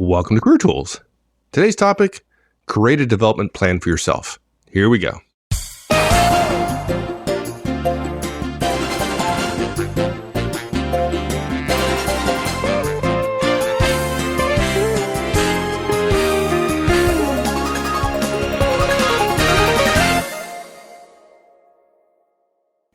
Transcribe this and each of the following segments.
Welcome to Career Tools. Today's topic, create a development plan for yourself. Here we go.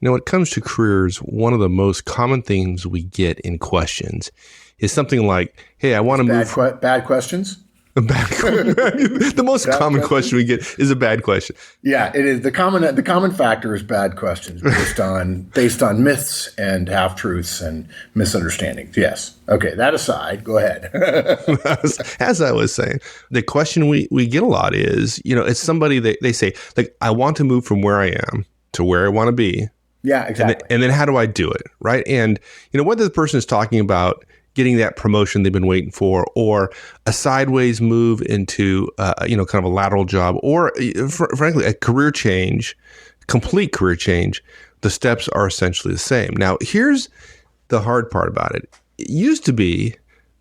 When it comes to careers, one of the most common things we get in questions is something like, hey, I want to move. Bad questions? The most common question we get is a bad question. Yeah, it is. The common factor is bad questions based on myths and half-truths and misunderstandings. Yes. Okay, that aside, go ahead. As I was saying, the question we get a lot is, it's somebody that they say, like, I want to move from where I am to where I want to be. Yeah, exactly. And then how do I do it, right? And, whether the person is talking about getting that promotion they've been waiting for, or a sideways move into, kind of a lateral job, or frankly, a career change, complete career change, the steps are essentially the same. Now, here's the hard part about it. It used to be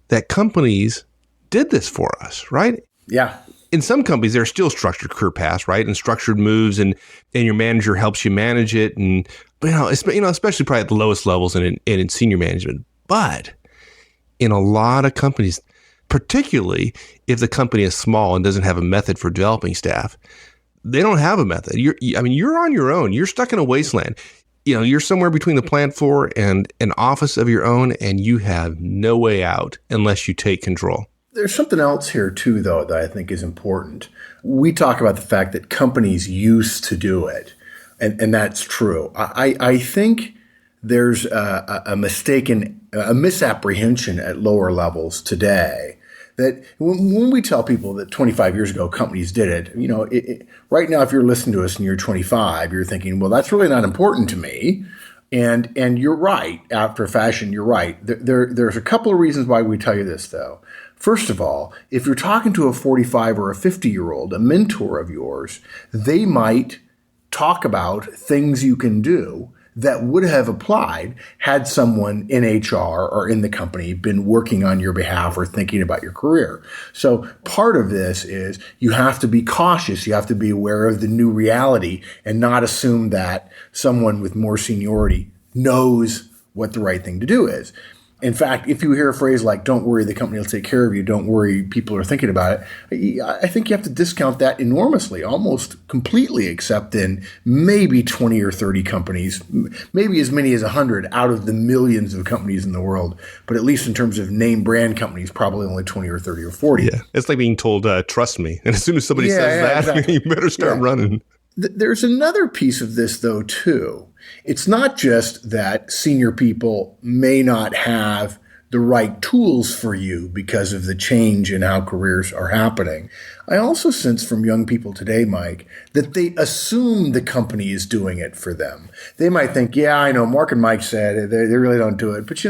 that companies did this for us, right? Yeah. In some companies, there are still structured career paths, right? And structured moves, and your manager helps you manage it. And, especially probably at the lowest levels and in senior management. But in a lot of companies, particularly if the company is small and doesn't have a method for developing staff, they don't have a method. You're on your own. You're stuck in a wasteland. You're somewhere between the plant floor and an office of your own, and you have no way out unless you take control. There's something else here, too, though, that I think is important. We talk about the fact that companies used to do it, and that's true. I think there's a misapprehension at lower levels today that when we tell people that 25 years ago companies did it, right now, if you're listening to us and you're 25, you're thinking, well, that's really not important to me. And you're right. After a fashion, you're right. There's a couple of reasons why we tell you this, though. First of all, if you're talking to a 45 or a 50-year-old, a mentor of yours, they might talk about things you can do that would have applied had someone in HR or in the company been working on your behalf or thinking about your career. So part of this is you have to be cautious. You have to be aware of the new reality and not assume that someone with more seniority knows what the right thing to do is. In fact, if you hear a phrase like, don't worry, the company will take care of you, don't worry, people are thinking about it, I think you have to discount that enormously, almost completely, except in maybe 20 or 30 companies, maybe as many as 100 out of the millions of companies in the world. But at least in terms of name brand companies, probably only 20 or 30 or 40. Yeah, it's like being told, trust me. And as soon as somebody says that, exactly. You better start running. There's another piece of this, though, too. It's not just that senior people may not have the right tools for you because of the change in how careers are happening. I also sense from young people today, Mike, that they assume the company is doing it for them. They might think, yeah, I know Mark and Mike said they really don't do it. But,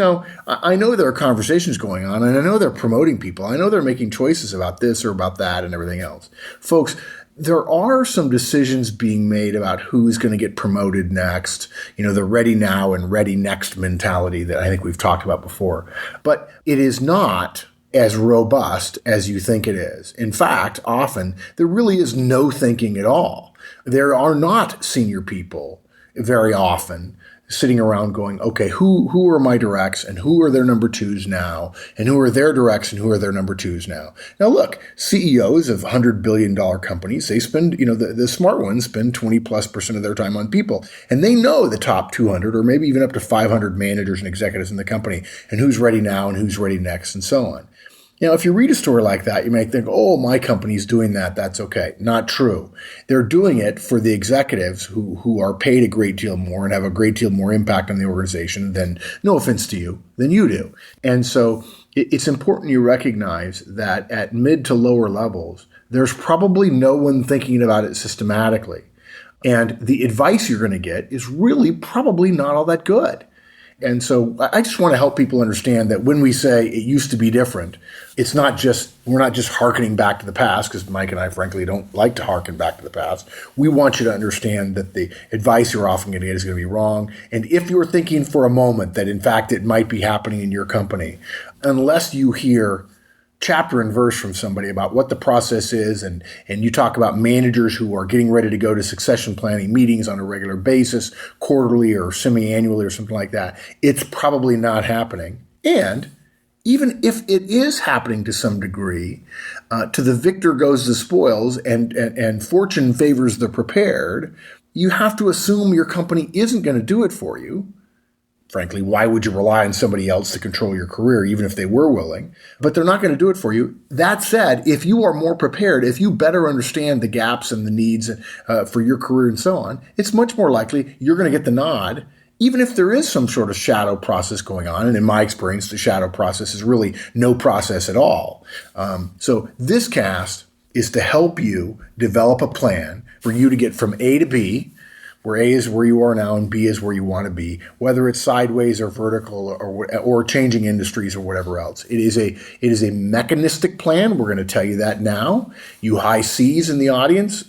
I know there are conversations going on, and I know they're promoting people. I know they're making choices about this or about that and everything else. Folks, there are some decisions being made about who's going to get promoted next, the ready now and ready next mentality that I think we've talked about before. But it is not as robust as you think it is. In fact, often there really is no thinking at all. There are not senior people very often sitting around going, okay, who are my directs and who are their number twos now, and who are their directs and who are their number twos now. Now, look, CEOs of $100 billion companies, they spend, the smart ones spend 20+% of their time on people, and they know the top 200 or maybe even up to 500 managers and executives in the company and who's ready now and who's ready next and so on. If you read a story like that, you might think, oh, my company's doing that. That's okay. Not true. They're doing it for the executives who are paid a great deal more and have a great deal more impact on the organization than, no offense to you, than you do. And so it's important you recognize that at mid to lower levels, there's probably no one thinking about it systematically. And the advice you're going to get is really probably not all that good. And so I just want to help people understand that when we say it used to be different, we're not just hearkening back to the past, because Mike and I, frankly, don't like to hearken back to the past. We want you to understand that the advice you're often going to get is going to be wrong. And if you're thinking for a moment that, in fact, it might be happening in your company, unless you hear chapter and verse from somebody about what the process is, and you talk about managers who are getting ready to go to succession planning meetings on a regular basis, quarterly or semi-annually or something like that, it's probably not happening. And even if it is happening to some degree, to the victor goes the spoils, and fortune favors the prepared, you have to assume your company isn't going to do it for you. Frankly, why would you rely on somebody else to control your career, even if they were willing? But they're not going to do it for you. That said, if you are more prepared, if you better understand the gaps and the needs for your career and so on, it's much more likely you're going to get the nod, even if there is some sort of shadow process going on. And in my experience, the shadow process is really no process at all. So this cast is to help you develop a plan for you to get from A to B, where A is where you are now and B is where you want to be, whether it's sideways or vertical or changing industries or whatever else. It is a mechanistic plan. We're going to tell you that now. You high C's in the audience,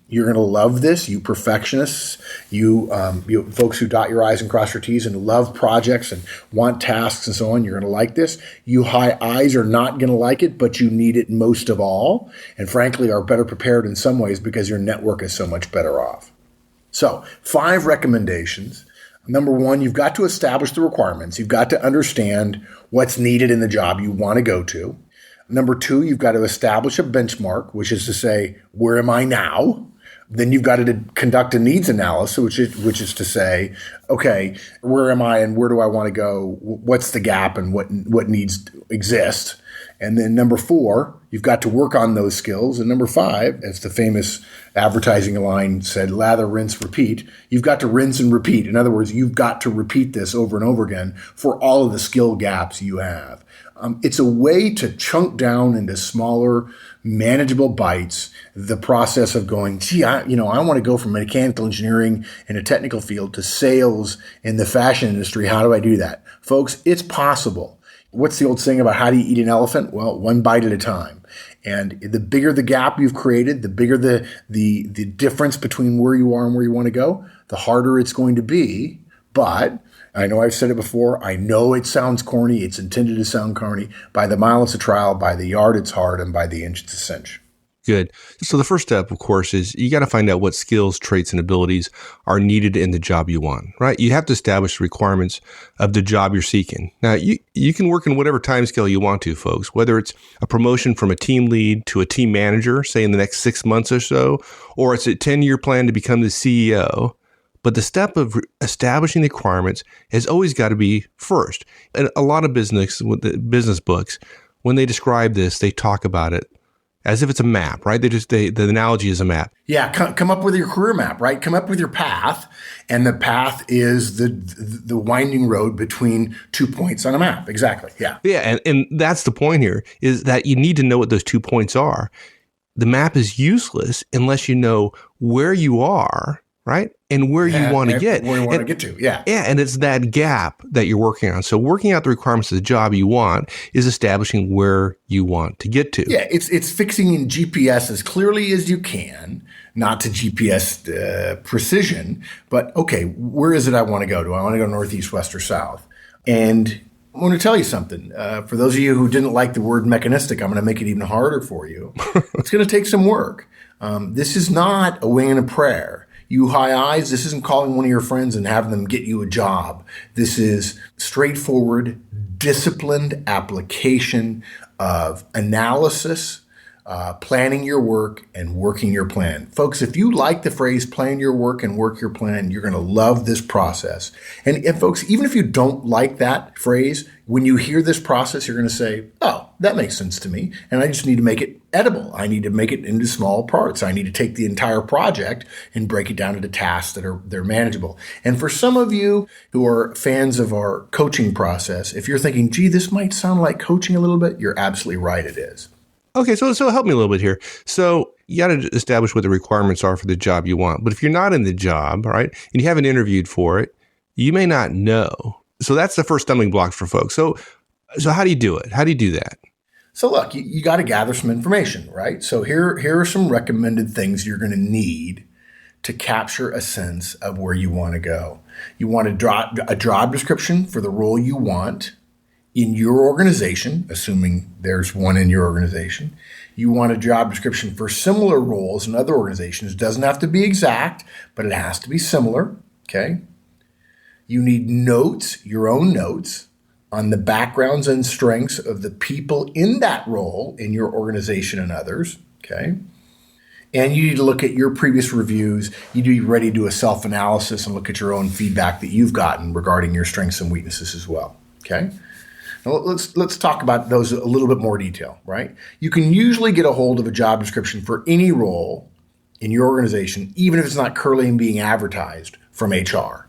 you're going to love this. You perfectionists, you folks who dot your I's and cross your T's and love projects and want tasks and so on, you're going to like this. You high I's are not going to like it, but you need it most of all, and frankly are better prepared in some ways because your network is so much better off. So 5 recommendations. Number 1, you've got to establish the requirements. You've got to understand what's needed in the job you want to go to. Number 2, you've got to establish a benchmark, which is to say, where am I now? Then you've got to conduct a needs analysis, which is to say, okay, where am I and where do I want to go? What's the gap and what needs exist? And then number 4, you've got to work on those skills. And number 5, as the famous advertising line said, lather, rinse, repeat. You've got to rinse and repeat. In other words, you've got to repeat this over and over again for all of the skill gaps you have. It's a way to chunk down into smaller, manageable bites the process of going, gee, I want to go from mechanical engineering in a technical field to sales in the fashion industry. How do I do that? Folks, it's possible. What's the old saying about how do you eat an elephant? Well, one bite at a time. And the bigger the gap you've created, the bigger the difference between where you are and where you want to go, the harder it's going to be. But I know I've said it before. I know it sounds corny. It's intended to sound corny. By the mile, it's a trial. By the yard, it's hard. And by the inch, it's a cinch. Good. So the first step, of course, is you got to find out what skills, traits, and abilities are needed in the job you want, right? You have to establish the requirements of the job you're seeking. Now, you can work in whatever time scale you want to, folks, whether it's a promotion from a team lead to a team manager, say in the next 6 months or so, or it's a 10-year plan to become the CEO. But the step of establishing the requirements has always got to be first. And a lot of business books, when they describe this, they talk about it as if it's a map, right? The analogy is a map. Yeah, come up with your career map, right? Come up with your path, and the path is the winding road between 2 points on a map. Exactly. Yeah. Yeah, and that's the point here, is that you need to know what those 2 points are. The map is useless unless you know where you are, right? And where you want to get. Where you want to get to, yeah. Yeah, and it's that gap that you're working on. So working out the requirements of the job you want is establishing where you want to get to. Yeah, it's fixing in GPS as clearly as you can, not to GPS precision, but okay, where is it I want to go? Do I want to go northeast, west, or south? And I want to tell you something. For those of you who didn't like the word mechanistic, I'm going to make it even harder for you. It's going to take some work. This is not a wing and a prayer. You high I's, this isn't calling one of your friends and having them get you a job. This is straightforward, disciplined application of analysis, planning your work, and working your plan. Folks, if you like the phrase plan your work and work your plan, you're going to love this process. And folks, even if you don't like that phrase, when you hear this process, you're going to say, oh, that makes sense to me. And I just need to make it edible. I need to make it into small parts. I need to take the entire project and break it down into tasks they're manageable. And for some of you who are fans of our coaching process, if you're thinking, gee, this might sound like coaching a little bit, you're absolutely right, it is. Okay, so help me a little bit here. So you got to establish what the requirements are for the job you want. But if you're not in the job, right, and you haven't interviewed for it, you may not know. So that's the first stumbling block for folks. So how do you do it? How do you do that? So look, you got to gather some information, right? So here are some recommended things you're going to need to capture a sense of where you want to go. You want a job description for the role you want in your organization, assuming there's one in your organization. You want a job description for similar roles in other organizations. It doesn't have to be exact, but it has to be similar, okay? You need notes, your own notes, on the backgrounds and strengths of the people in that role in your organization and others, okay? And you need to look at your previous reviews. You need to be ready to do a self-analysis and look at your own feedback that you've gotten regarding your strengths and weaknesses as well, okay? Now let's talk about those a little bit more detail, right? You can usually get a hold of a job description for any role in your organization, even if it's not currently being advertised from HR,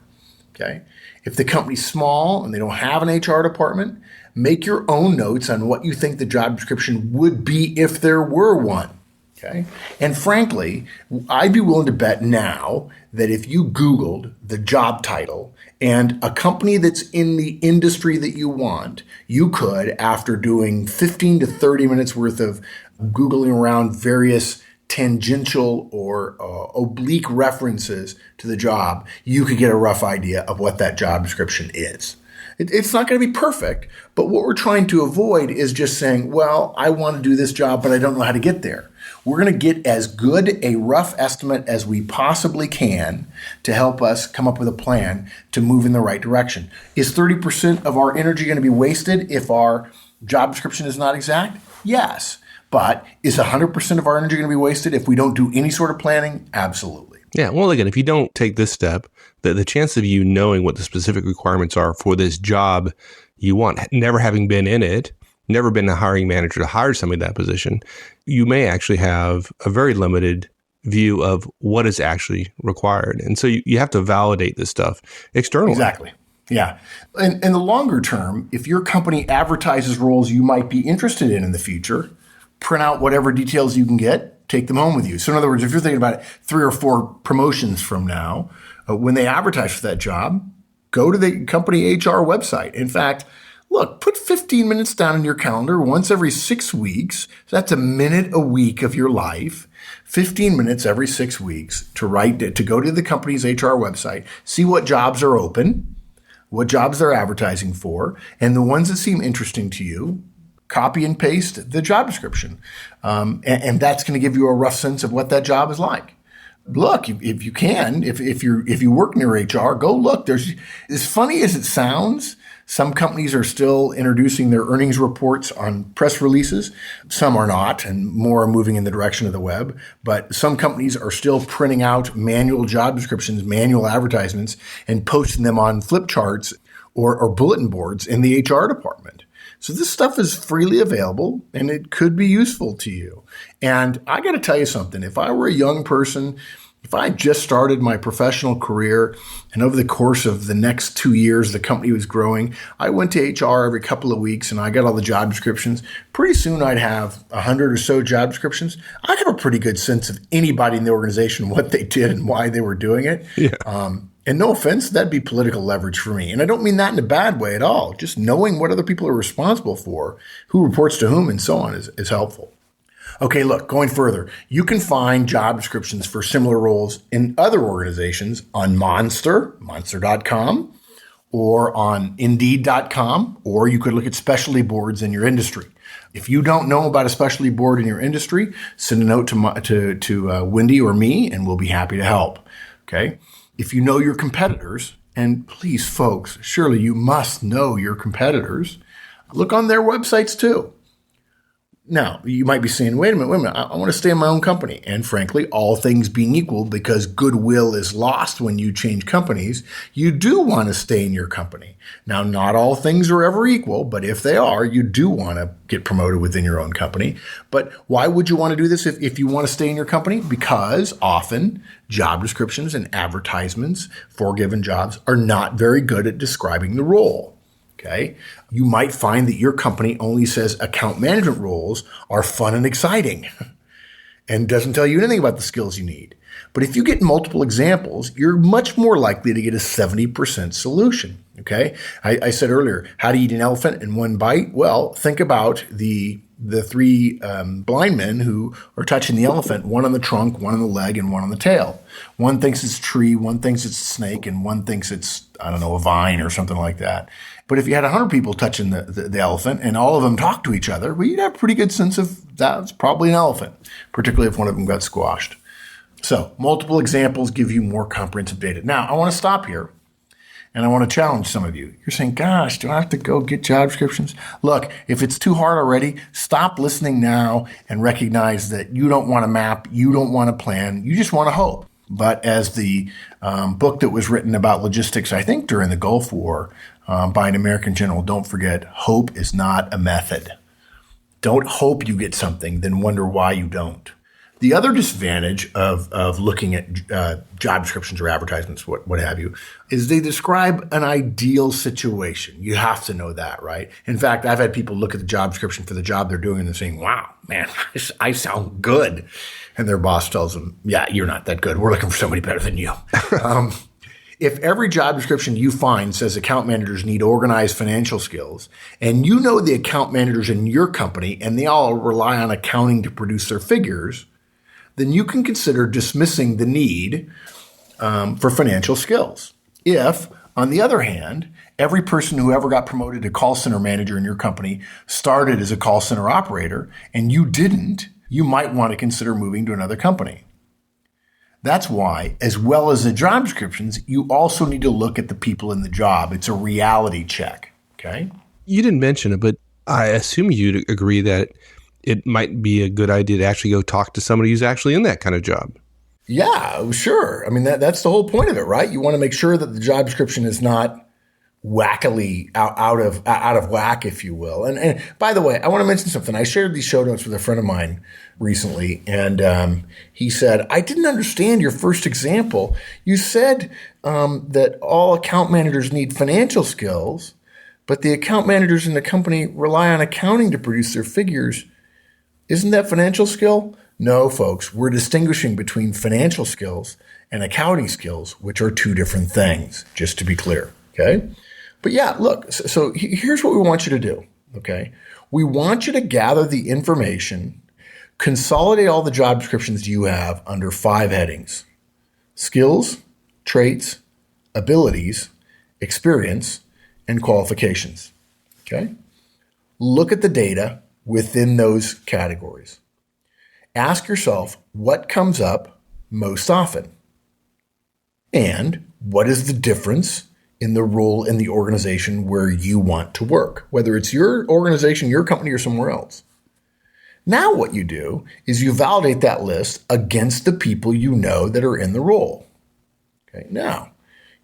okay? If the company's small and they don't have an HR department, make your own notes on what you think the job description would be if there were one. Okay. And frankly, I'd be willing to bet now that if you Googled the job title and a company that's in the industry that you want, you could, after doing 15 to 30 minutes worth of Googling around various tangential or oblique references to the job, you could get a rough idea of what that job description is. It's not going to be perfect, but what we're trying to avoid is just saying, well, I want to do this job, but I don't know how to get there. We're going to get as good a rough estimate as we possibly can to help us come up with a plan to move in the right direction. Is 30% of our energy going to be wasted if our job description is not exact? Yes. But is 100% of our energy going to be wasted if we don't do any sort of planning? Absolutely. Yeah. Well, again, if you don't take this step, the chance of you knowing what the specific requirements are for this job you want, never having been in it, never been a hiring manager to hire somebody in that position, you may actually have a very limited view of what is actually required. And so you have to validate this stuff externally. Exactly. Yeah. And in the longer term, if your company advertises roles you might be interested in the future, print out whatever details you can get, take them home with you. So in other words, if you're thinking about it 3 or 4 promotions from now, when they advertise for that job, go to the company HR website. In fact, look, put 15 minutes down in your calendar once every 6 weeks. So that's a minute a week of your life. 15 minutes every 6 weeks to go to the company's HR website, see what jobs are open, what jobs they're advertising for, and the ones that seem interesting to you, copy and paste the job description. And that's going to give you a rough sense of what that job is like. Look, if you can, if you work near HR, go look. There's, as funny as it sounds, some companies are still introducing their earnings reports on press releases. Some are not, and more are moving in the direction of the web. But some companies are still printing out manual job descriptions, manual advertisements, and posting them on flip charts or bulletin boards in the HR department. So this stuff is freely available, and it could be useful to you. And I got to tell you something. If I were a young person, if I just started my professional career and over the course of the next 2 years, the company was growing, I went to HR every couple of weeks and I got all the job descriptions. Pretty soon I'd have 100 or so job descriptions. I'd have a pretty good sense of anybody in the organization, what they did and why they were doing it. Yeah. And no offense, that'd be political leverage for me. And I don't mean that in a bad way at all. Just knowing what other people are responsible for, who reports to whom, and so on is helpful. Okay, look, going further, you can find job descriptions for similar roles in other organizations on monster.com, or on Indeed.com, or you could look at specialty boards in your industry. If you don't know about a specialty board in your industry, send a note to Wendy or me, and we'll be happy to help. Okay? If you know your competitors, and please, folks, surely you must know your competitors, look on their websites too. Now, you might be saying, wait a minute, I want to stay in my own company. And frankly, all things being equal, because goodwill is lost when you change companies, you do want to stay in your company. Now, not all things are ever equal, but if they are, you do want to get promoted within your own company. But why would you want to do this if you want to stay in your company? Because often job descriptions and advertisements for given jobs are not very good at describing the role. Okay. You might find that your company only says account management roles are fun and exciting and doesn't tell you anything about the skills you need. But if you get multiple examples, you're much more likely to get a 70% solution. Okay. I said earlier, how to eat an elephant in one bite? Well, think about the the three blind men who are touching the elephant, one on the trunk, one on the leg, and one on the tail. One thinks it's a tree, one thinks it's a snake, and one thinks it's, I don't know, a vine or something like that. But if you had 100 people touching the elephant and all of them talked to each other, well, you'd have a pretty good sense of that's probably an elephant, particularly if one of them got squashed. So multiple examples give you more comprehensive data. Now, I want to stop here. And I want to challenge some of you. You're saying, gosh, do I have to go get job descriptions? Look, if it's too hard already, stop listening now and recognize that you don't want to map, you don't want to plan, you just want to hope. But as the book that was written about logistics, I think during the Gulf War by an American general, don't forget, hope is not a method. Don't hope you get something, then wonder why you don't. The other disadvantage of looking at job descriptions or advertisements, what have you, is they describe an ideal situation. You have to know that, right? In fact, I've had people look at the job description for the job they're doing and they're saying, wow, man, I sound good. And their boss tells them, yeah, you're not that good. We're looking for somebody better than you. If every job description you find says account managers need organized financial skills, and you know the account managers in your company and they all rely on accounting to produce their figures, then you can consider dismissing the need for financial skills. If, on the other hand, every person who ever got promoted to call center manager in your company started as a call center operator and you didn't, you might want to consider moving to another company. That's why, as well as the job descriptions, you also need to look at the people in the job. It's a reality check, okay? You didn't mention it, but I assume you'd agree that it might be a good idea to actually go talk to somebody who's actually in that kind of job. Yeah, sure. I mean, that's the whole point of it, right? You want to make sure that the job description is not wackily out of whack, if you will. And by the way, I want to mention something. I shared these show notes with a friend of mine recently, and he said, I didn't understand your first example. You said that all account managers need financial skills, but the account managers in the company rely on accounting to produce their figures. Isn't that financial skill? No, folks, we're distinguishing between financial skills and accounting skills, which are two different things, just to be clear, okay? But yeah, look, so here's what we want you to do, okay? We want you to gather the information, consolidate all the job descriptions you have under 5 headings: skills, traits, abilities, experience, and qualifications, okay? Look at the data within those categories. Ask yourself what comes up most often, and what is the difference in the role in the organization where you want to work, whether it's your organization, your company, or somewhere else. Now what you do is you validate that list against the people you know that are in the role. Okay. Now,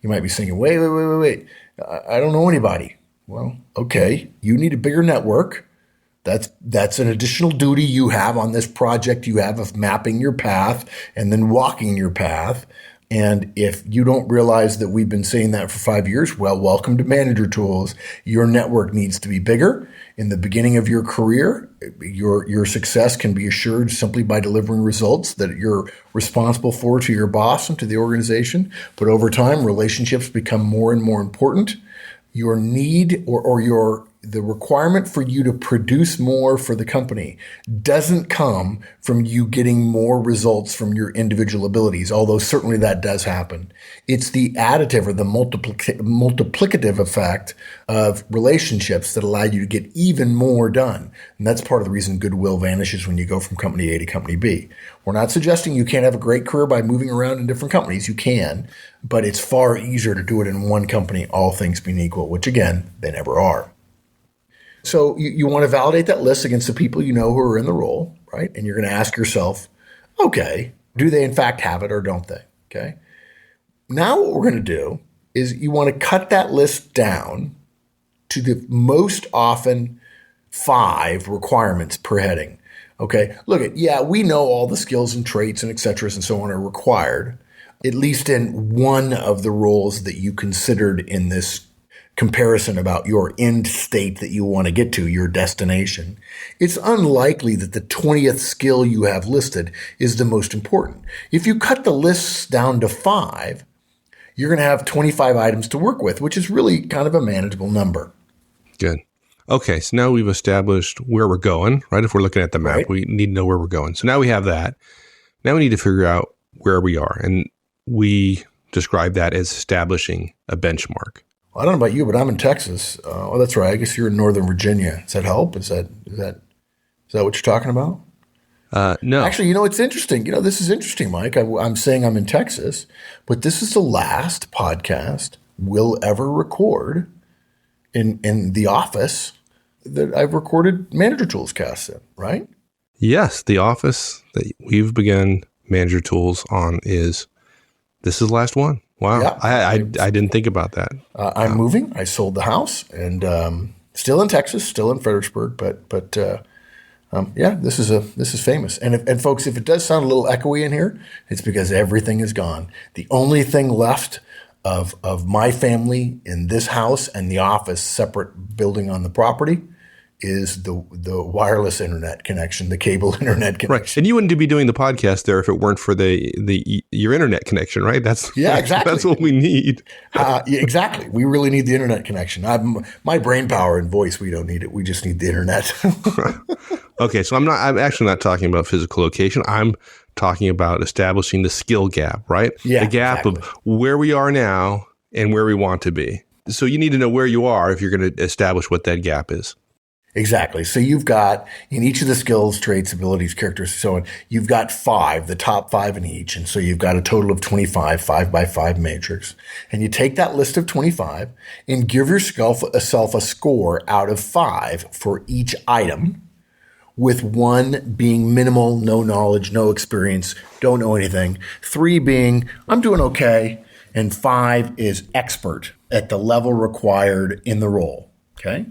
you might be thinking, wait. I don't know anybody. Well, okay, you need a bigger network. That's an additional duty you have on this project you have of mapping your path and then walking your path. And if you don't realize that we've been saying that for 5 years, well, welcome to Manager Tools. Your network needs to be bigger. In the beginning of your career, your success can be assured simply by delivering results that you're responsible for to your boss and to the organization. But over time, relationships become more and more important. Your need or the requirement for you to produce more for the company doesn't come from you getting more results from your individual abilities, although certainly that does happen. It's the additive or the multiplicative effect of relationships that allow you to get even more done. And that's part of the reason goodwill vanishes when you go from company A to company B. We're not suggesting you can't have a great career by moving around in different companies. You can, but it's far easier to do it in one company, all things being equal, which again, they never are. So you want to validate that list against the people you know who are in the role, right? And you're going to ask yourself, okay, do they in fact have it or don't they? Okay. Now what we're going to do is you want to cut that list down to the most often 5 requirements per heading. Okay. Look we know all the skills and traits and et cetera and so on are required, at least in one of the roles that you considered in this comparison about your end state that you want to get to, your destination. It's unlikely that the 20th skill you have listed is the most important. If you cut the lists down to 5, you're going to have 25 items to work with, which is really kind of a manageable number. Good. Okay, so now we've established where we're going, right? If we're looking at the map, Right. we need to know where we're going. So now we have that. Now we need to figure out where we are. And we describe that as establishing a benchmark. Well, I don't know about you, but I'm in Texas. Oh, that's right. I guess you're in Northern Virginia. Does that help? Is that what you're talking about? No. Actually, it's interesting. This is interesting, Mike. I'm saying I'm in Texas, but this is the last podcast we'll ever record in the office that I've recorded Manager Tools casts in, right? Yes, the office that we've begun Manager Tools on this is the last one. Wow. Yeah. I didn't think about that. I'm moving. I sold the house and still in Texas, still in Fredericksburg, but yeah, this is famous. And folks, if it does sound a little echoey in here, it's because everything is gone. The only thing left of my family in this house and the office, separate building on the property, is the wireless internet connection, the cable internet connection. Right. And you wouldn't be doing the podcast there if it weren't for your internet connection, right? Yeah, exactly. That's what we need. Yeah, exactly. We really need the internet connection. My brain power and voice, we don't need it. We just need the internet. Okay, so I'm actually not talking about physical location. I'm talking about establishing the skill gap, right? Yeah, the gap exactly. of where we are now and where we want to be. So you need to know where you are if you're going to establish what that gap is. Exactly. So you've got in each of the skills, traits, abilities, characteristics, so on, you've got 5, the top 5 in each. And so you've got a total of 25, 5x5 matrix. And you take that list of 25 and give yourself a score out of 5 for each item, with 1 being minimal, no knowledge, no experience, don't know anything. 3 being, I'm doing okay. And 5 is expert at the level required in the role. Okay.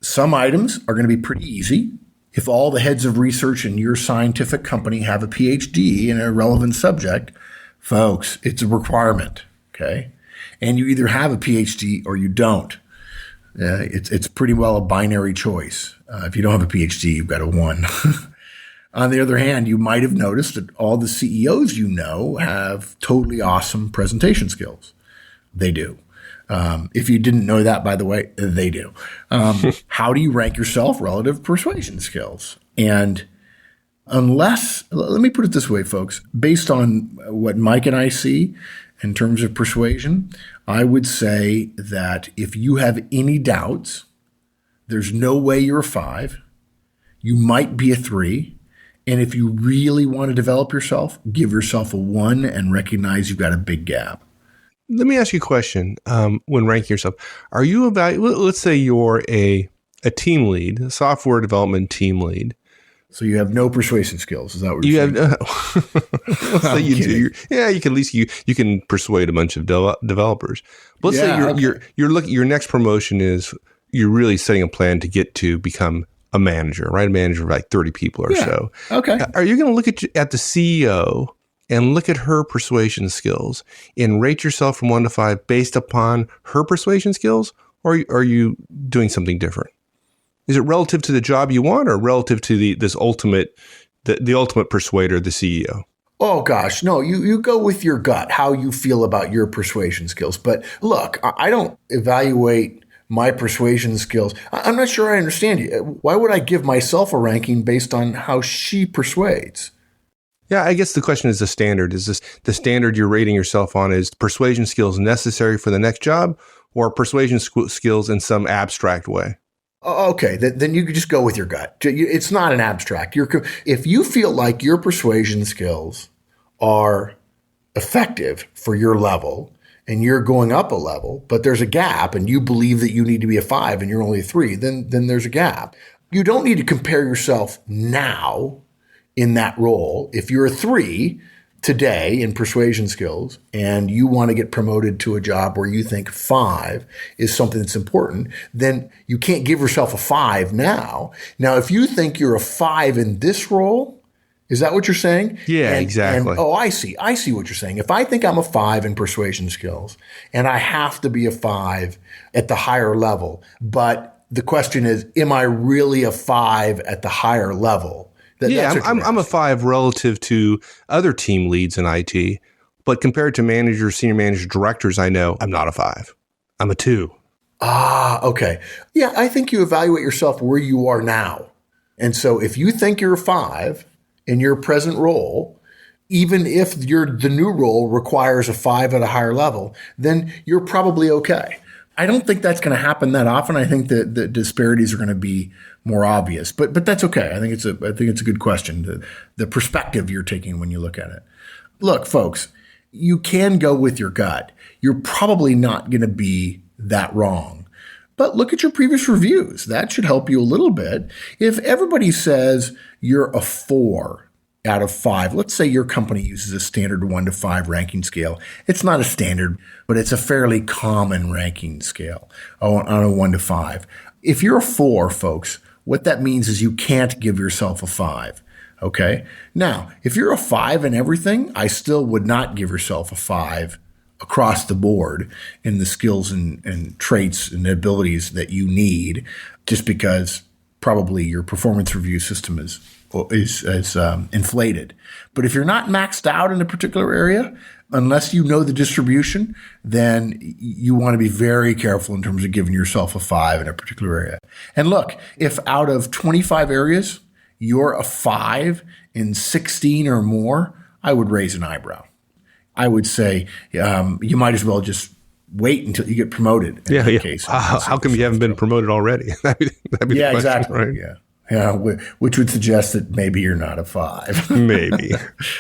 Some items are going to be pretty easy. If all the heads of research in your scientific company have a PhD in a relevant subject, folks, it's a requirement, okay? And you either have a PhD or you don't. It's pretty well a binary choice. If you don't have a PhD, you've got a 1. On the other hand, you might have noticed that all the CEOs have totally awesome presentation skills. They do. If you didn't know that, by the way, they do. How do you rank yourself relative to persuasion skills? And let me put it this way, folks, based on what Mike and I see in terms of persuasion, I would say that if you have any doubts, there's no way you're a 5. You might be a 3. And if you really want to develop yourself, give yourself a 1 and recognize you've got a big gap. Let me ask you a question. When ranking yourself, are you let's say you're a team lead, a software development team lead. So you have no persuasive skills. Is that what you're saying? Let's say you do. You can at least you can persuade a bunch of developers. But let's say your next promotion is you're really setting a plan to get to become a manager, right? A manager of like 30 people or so. Okay. Are you going to look at the CEO and look at her persuasion skills and rate yourself from 1 to 5 based upon her persuasion skills? Or are you doing something different? Is it relative to the job you want or relative to the ultimate persuader, the CEO? Oh, gosh. No, you go with your gut, how you feel about your persuasion skills. But look, I don't evaluate my persuasion skills. I'm not sure I understand you. Why would I give myself a ranking based on how she persuades? Yeah, I guess the question is the standard. Is this the standard you're rating yourself on? Is persuasion skills necessary for the next job or persuasion skills in some abstract way? Okay, then you could just go with your gut. It's not an abstract. If you feel like your persuasion skills are effective for your level and you're going up a level, but there's a gap and you believe that you need to be a 5 and you're only a 3, then there's a gap. You don't need to compare yourself now in that role. If you're a 3 today in persuasion skills and you want to get promoted to a job where you think 5 is something that's important, then you can't give yourself a 5 now. Now, if you think you're a 5 in this role, is that what you're saying? Yeah, exactly. I see what you're saying. If I think I'm a 5 in persuasion skills and I have to be a 5 at the higher level, but the question is, am I really a 5 at the higher level? I'm a 5 relative to other team leads in IT, but compared to managers, senior managers, directors, I know I'm not a 5. I'm a 2. Okay. Yeah, I think you evaluate yourself where you are now. And so if you think you're a 5 in your present role, even if the new role requires a 5 at a higher level, then you're probably okay. I don't think that's going to happen that often. I think that the disparities are going to be more obvious, but that's okay. I think it's a good question. The perspective you're taking when you look at it. Look, folks, you can go with your gut. You're probably not going to be that wrong. But look at your previous reviews. That should help you a little bit. If everybody says you're a 4 out of 5, let's say your company uses a standard 1 to 5 ranking scale. It's not a standard, but it's a fairly common ranking scale on a 1 to 5. If you're a 4, folks, what that means is you can't give yourself a 5. Okay. Now, if you're a 5 in everything, I still would not give yourself a 5 across the board in the skills and traits and abilities that you need, just because probably your performance review system is inflated. But if you're not maxed out in a particular area, unless you know the distribution, then you want to be very careful in terms of giving yourself a 5 in a particular area. And look, if out of 25 areas, you're a 5 in 16 or more, I would raise an eyebrow. I would say you might as well just wait until you get promoted. In that case. How come you haven't been promoted already? that'd be the question, exactly. Right? Yeah, which would suggest that maybe you're not a 5. Maybe,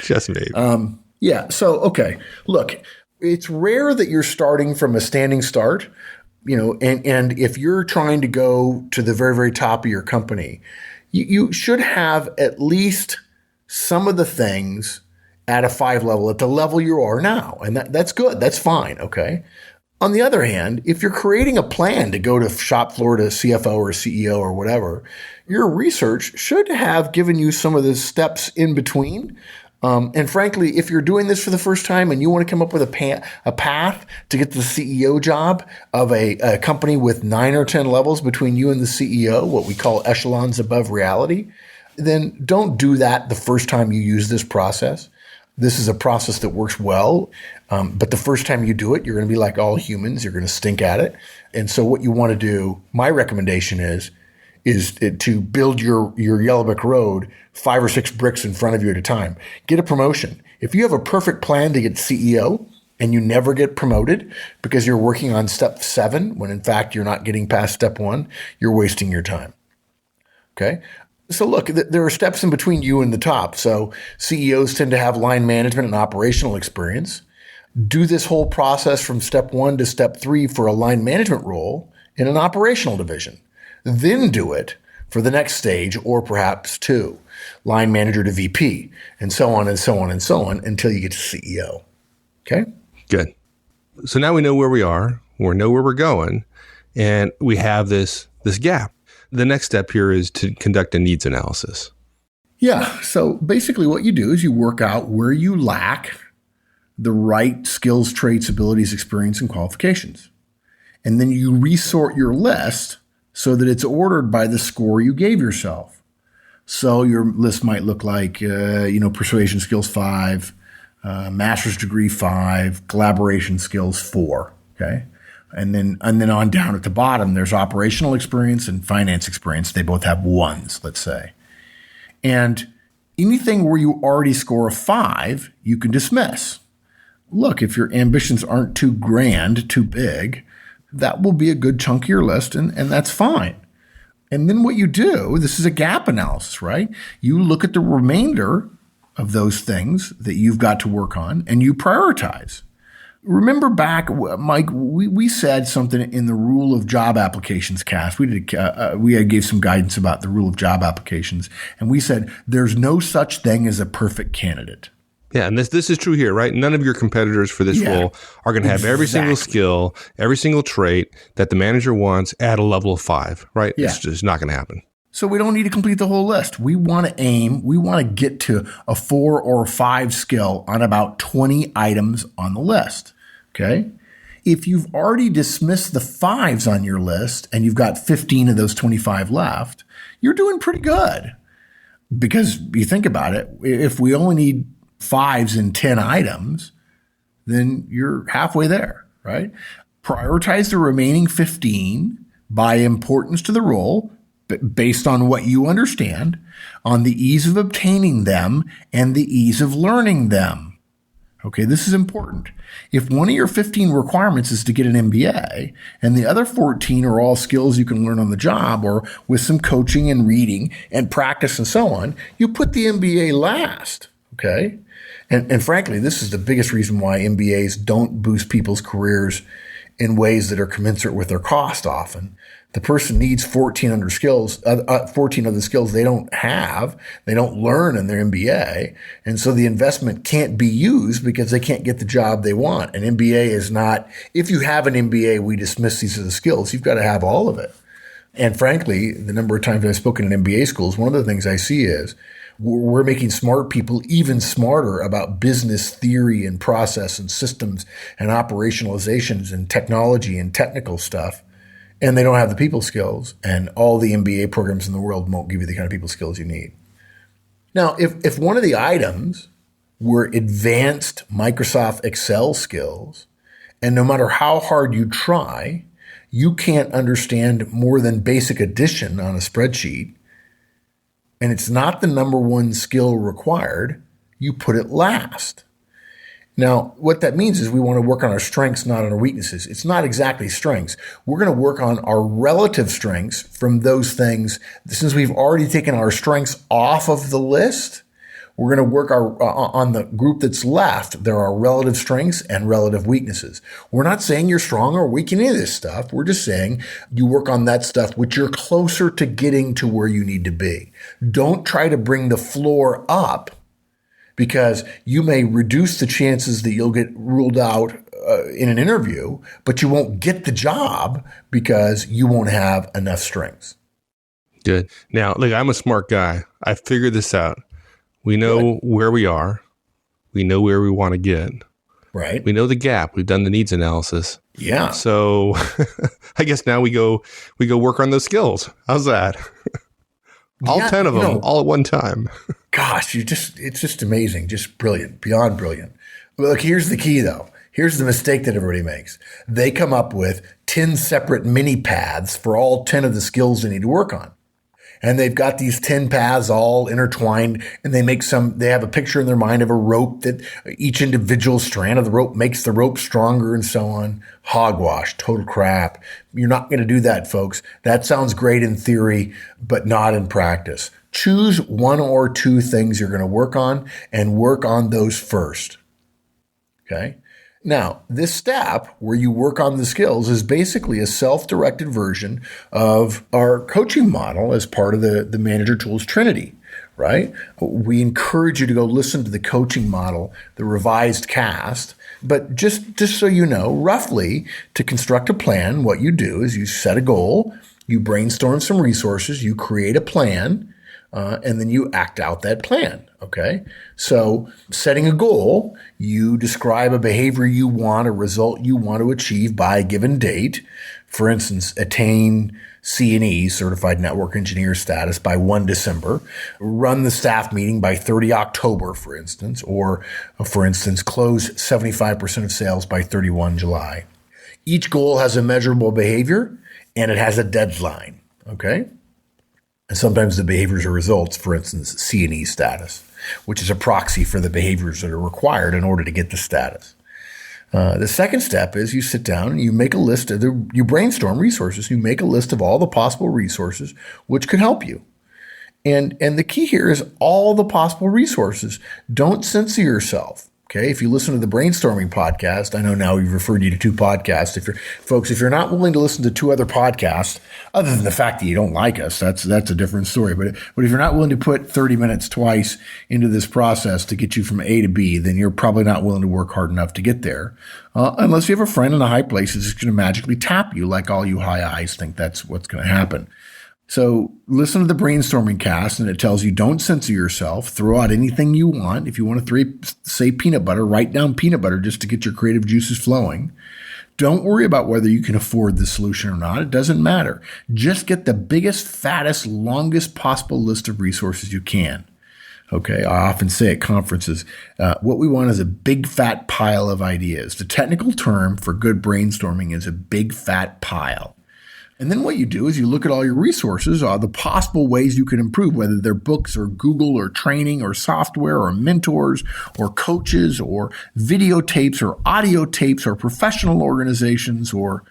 just maybe. So, okay. Look, it's rare that you're starting from a standing start, and if you're trying to go to the very, very top of your company, you should have at least some of the things at a 5 level, at the level you are now. And that's good. That's fine. Okay. On the other hand, if you're creating a plan to go to shop floor to CFO or CEO or whatever, your research should have given you some of the steps in between. And frankly, if you're doing this for the first time and you want to come up with a path to get the CEO job of a company with 9 or 10 levels between you and the CEO, what we call echelons above reality, then don't do that the first time you use this process. This is a process that works well, but the first time you do it, you're going to be like all humans. You're going to stink at it. And so what you want to do, my recommendation is to build your Yellow Brick Road 5 or 6 bricks in front of you at a time. Get a promotion. If you have a perfect plan to get CEO and you never get promoted because you're working on step 7, when in fact you're not getting past step 1, you're wasting your time. Okay? So look, there are steps in between you and the top. So CEOs tend to have line management and operational experience. Do this whole process from step 1 to step 3 for a line management role in an operational division. Then do it for the next stage, or perhaps 2, line manager to VP, and so on and so on and so on until you get to CEO. Okay? Good. So now we know where we are, we know where we're going, and we have this gap. The next step here is to conduct a needs analysis. Yeah. So basically what you do is you work out where you lack the right skills, traits, abilities, experience, and qualifications. And then you resort your list so that it's ordered by the score you gave yourself. So your list might look like, persuasion skills 5, master's degree 5, collaboration skills 4. Okay. And then on down at the bottom, there's operational experience and finance experience. They both have 1s, let's say. And anything where you already score a 5, you can dismiss. Look, if your ambitions aren't too grand, too big, that will be a good chunk of your list, and that's fine. And then what you do, this is a gap analysis, right? You look at the remainder of those things that you've got to work on, and you prioritize. Remember back, Mike, we said something in the rule of job applications cast. We gave some guidance about the rule of job applications, and we said there's no such thing as a perfect candidate. Yeah, and this is true here, right? None of your competitors for this role are going to have every single skill, every single trait that the manager wants at a level of 5, right? Yeah. It's just not going to happen. So we don't need to complete the whole list. We want to get to a 4 or 5 skill on about 20 items on the list. Okay. If you've already dismissed the 5s on your list and you've got 15 of those 25 left, you're doing pretty good. Because you think about it, if we only need 5s in 10 items, then you're halfway there, right? Prioritize the remaining 15 by importance to the role, based on what you understand, on the ease of obtaining them and the ease of learning them. Okay, this is important. If one of your 15 requirements is to get an MBA and the other 14 are all skills you can learn on the job or with some coaching and reading and practice and so on, you put the MBA last, okay? And frankly, this is the biggest reason why MBAs don't boost people's careers in ways that are commensurate with their cost often. The person needs 14 other skills they don't have, they don't learn in their MBA. And so the investment can't be used because they can't get the job they want. An MBA is not, if you have an MBA, we dismiss these as the skills. You've got to have all of it. And frankly, the number of times I've spoken in MBA schools, one of the things I see is we're making smart people even smarter about business theory and process and systems and operationalizations and technology and technical stuff. And they don't have the people skills, and all the MBA programs in the world won't give you the kind of people skills you need. Now, if one of the items were advanced Microsoft Excel skills, and no matter how hard you try, you can't understand more than basic addition on a spreadsheet, and it's not the number one skill required, you put it last. Now, what that means is we want to work on our strengths, not on our weaknesses. It's not exactly strengths. We're going to work on our relative strengths from those things. Since we've already taken our strengths off of the list, we're going to work on the group that's left. There are relative strengths and relative weaknesses. We're not saying you're strong or weak in any of this stuff. We're just saying you work on that stuff which you're closer to getting to where you need to be. Don't try to bring the floor up, because you may reduce the chances that you'll get ruled out in an interview, but you won't get the job because you won't have enough strengths. Good. Now, look, I'm a smart guy. I figured this out. We know where we are. We know where we want to get. Right. We know the gap. We've done the needs analysis. Yeah. So I guess now we go work on those skills. How's that? All 10 of them, all at one time. Gosh, it's just amazing. Just brilliant, beyond brilliant. Well, look, here's the key though. Here's the mistake that everybody makes. They come up with 10 separate mini paths for all 10 of the skills they need to work on. And they've got these 10 paths all intertwined, and they have a picture in their mind of a rope that each individual strand of the rope makes the rope stronger and so on. Hogwash, total crap. You're not going to do that, folks. That sounds great in theory, but not in practice. Choose one or two things you're going to work on and work on those first. Okay? Now, this step where you work on the skills is basically a self-directed version of our coaching model as part of the Manager Tools Trinity, right? We encourage you to go listen to the coaching model, the revised cast. But just so you know, roughly, to construct a plan, what you do is you set a goal, you brainstorm some resources, you create a plan, and then you act out that plan, okay? So setting a goal, you describe a behavior you want, a result you want to achieve by a given date. For instance, attain C&E, Certified Network Engineer status, by 1 December. Run the staff meeting by 30 October, for instance. Or, for instance, close 75% of sales by 31 July. Each goal has a measurable behavior, and it has a deadline, okay? And sometimes the behaviors are results, for instance, C&E status, which is a proxy for the behaviors that are required in order to get the status. The second step is you sit down and you make a list you brainstorm resources. You make a list of all the possible resources which could help you. And the key here is all the possible resources. Don't censor yourself. Okay, if you listen to the brainstorming podcast, I know now we've referred you to 2 podcasts. If you're not willing to listen to 2 other podcasts, other than the fact that you don't like us, that's a different story. But if you're not willing to put 30 minutes twice into this process to get you from A to B, then you're probably not willing to work hard enough to get there. Unless you have a friend in a high place that's going to magically tap you, like all you high eyes think that's what's going to happen. So listen to the brainstorming cast, and it tells you don't censor yourself. Throw out anything you want. If you want to say peanut butter, write down peanut butter just to get your creative juices flowing. Don't worry about whether you can afford the solution or not. It doesn't matter. Just get the biggest, fattest, longest possible list of resources you can. Okay, I often say at conferences, what we want is a big fat pile of ideas. The technical term for good brainstorming is a big fat pile. And then what you do is you look at all your resources, the possible ways you can improve, whether they're books or Google or training or software or mentors or coaches or videotapes or audio tapes or professional organizations or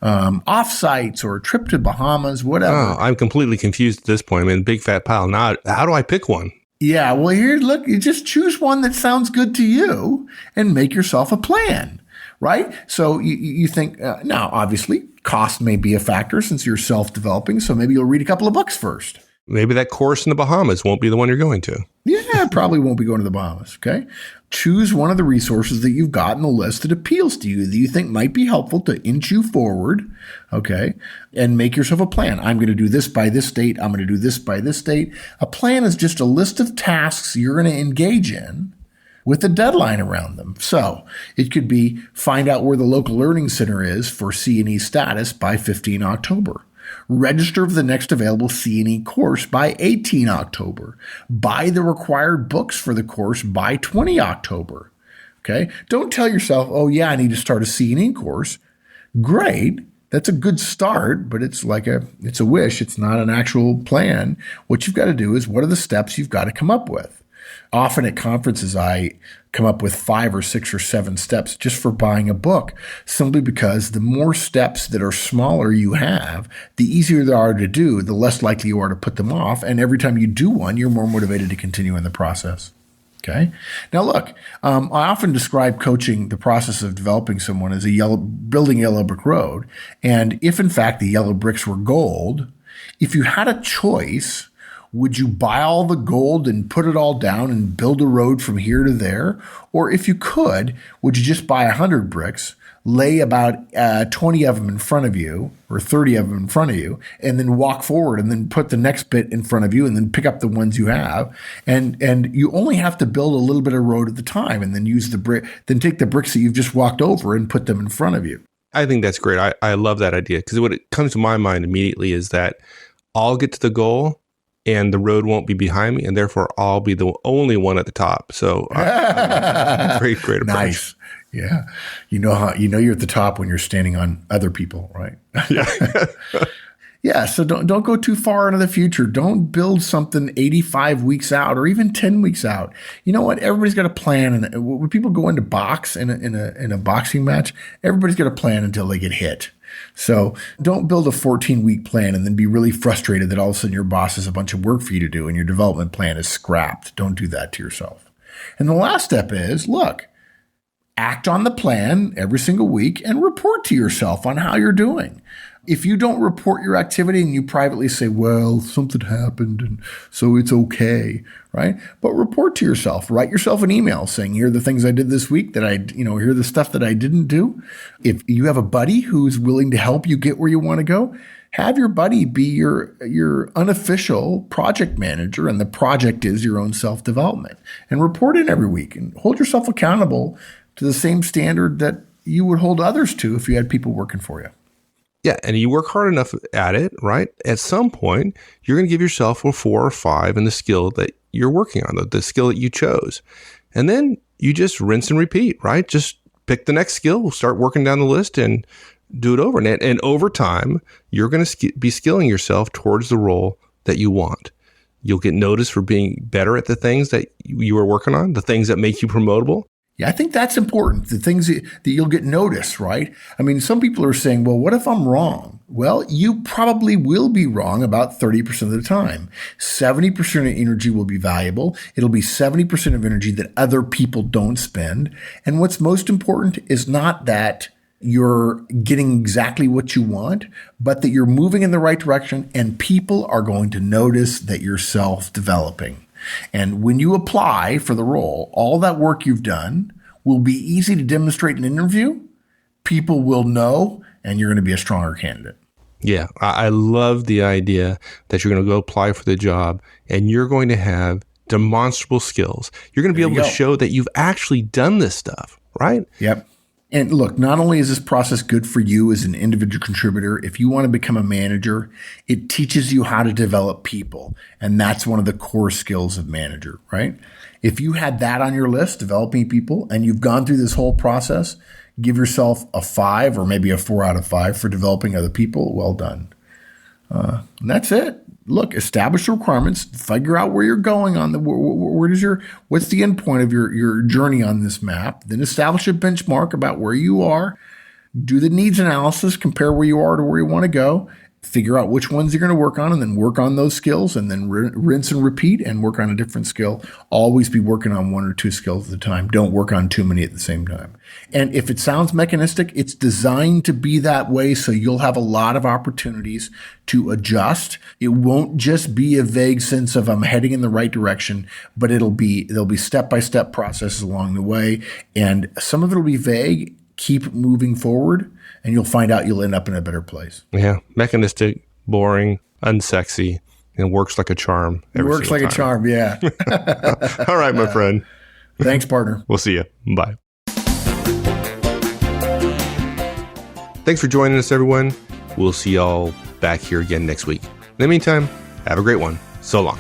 offsites or a trip to Bahamas, whatever. Oh, I'm completely confused at this point. I mean, big fat pile. Now, how do I pick one? Yeah, well, here, look, you just choose one that sounds good to you and make yourself a plan, right? So you think, now, obviously, cost may be a factor since you're self-developing, so maybe you'll read a couple of books first. Maybe that course in the Bahamas won't be the one you're going to. Yeah, probably won't be going to the Bahamas, okay? Choose one of the resources that you've got in the list that appeals to you, that you think might be helpful to inch you forward, okay? And make yourself a plan. I'm going to do this by this date. I'm going to do this by this date. A plan is just a list of tasks you're going to engage in with a deadline around them. So it could be find out where the local learning center is for C&E status by 15 October. Register for the next available C&E course by 18 October. Buy the required books for the course by 20 October. Okay? Don't tell yourself, oh yeah, I need to start a C&E course. Great. That's a good start, but it's a wish. It's not an actual plan. What you've got to do is what are the steps you've got to come up with? Often at conferences, I come up with 5 or 6 or 7 steps just for buying a book, simply because the more steps that are smaller you have, the easier they are to do, the less likely you are to put them off. And every time you do one, you're more motivated to continue in the process. Okay. Now, look, I often describe coaching, the process of developing someone, as building a yellow brick road. And if, in fact, the yellow bricks were gold, if you had a choice, would you buy all the gold and put it all down and build a road from here to there? Or if you could, would you just buy 100 bricks, lay about 20 of them in front of you or 30 of them in front of you, and then walk forward and then put the next bit in front of you and then pick up the ones you have? And you only have to build a little bit of road at the time and then use then take the bricks that you've just walked over and put them in front of you. I think that's great. I love that idea, because what it comes to my mind immediately is that I'll get to the goal and the road won't be behind me, and therefore I'll be the only one at the top. So great approach. Nice. Yeah. You know you're at the top when you're standing on other people, right? Yeah. Yeah. So don't go too far into the future. Don't build something 85 weeks out or even 10 weeks out. You know what? Everybody's got a plan. And when people go into box in a boxing match, everybody's got a plan until they get hit. So don't build a 14-week plan and then be really frustrated that all of a sudden your boss has a bunch of work for you to do and your development plan is scrapped. Don't do that to yourself. And the last step is, look, act on the plan every single week and report to yourself on how you're doing. If you don't report your activity and you privately say, well, something happened and so it's okay, right? But report to yourself. Write yourself an email saying, here are the things I did this week here are the stuff that I didn't do. If you have a buddy who's willing to help you get where you want to go, have your buddy be your unofficial project manager, and the project is your own self-development. And report in every week and hold yourself accountable to the same standard that you would hold others to if you had people working for you. Yeah, and you work hard enough at it, right? At some point, you're going to give yourself a 4 or 5 in the skill that you're working on, the skill that you chose. And then you just rinse and repeat, right? Just pick the next skill, start working down the list and do it over. And over time, you're going to be skilling yourself towards the role that you want. You'll get noticed for being better at the things that you are working on, the things that make you promotable. Yeah, I think that's important. The things that you'll get noticed, right? I mean, some people are saying, well, what if I'm wrong? Well, you probably will be wrong about 30% of the time. 70% of energy will be valuable. It'll be 70% of energy that other people don't spend. And what's most important is not that you're getting exactly what you want, but that you're moving in the right direction and people are going to notice that you're self-developing. And when you apply for the role, all that work you've done will be easy to demonstrate in an interview. People will know, and you're going to be a stronger candidate. Yeah, I love the idea that you're going to go apply for the job and you're going to have demonstrable skills. You're going to be able to show that you've actually done this stuff, right? Yep. And look, not only is this process good for you as an individual contributor, if you want to become a manager, it teaches you how to develop people. And that's one of the core skills of manager, right? If you had that on your list, developing people, and you've gone through this whole process, give yourself a 5 or maybe a 4 out of 5 for developing other people. Well done. And that's it. Look, establish the requirements, figure out where you're going on what's the end point of your journey on this map, then establish a benchmark about where you are, do the needs analysis, compare where you are to where you want to go, figure out which ones you're going to work on, and then work on those skills, and then rinse and repeat and work on a different skill. Always be working on 1 or 2 skills at a time. Don't work on too many at the same time. And if it sounds mechanistic, it's designed to be that way, so you'll have a lot of opportunities to adjust. It won't just be a vague sense of I'm heading in the right direction, but there'll be step-by-step processes along the way, and some of it will be vague. Keep moving forward, and you'll find out you'll end up in a better place. Yeah. Mechanistic, boring, unsexy, and works like a charm. It works like a charm, yeah. All right, my friend. Thanks, partner. We'll see you. Bye. Thanks for joining us, everyone. We'll see y'all back here again next week. In the meantime, have a great one. So long.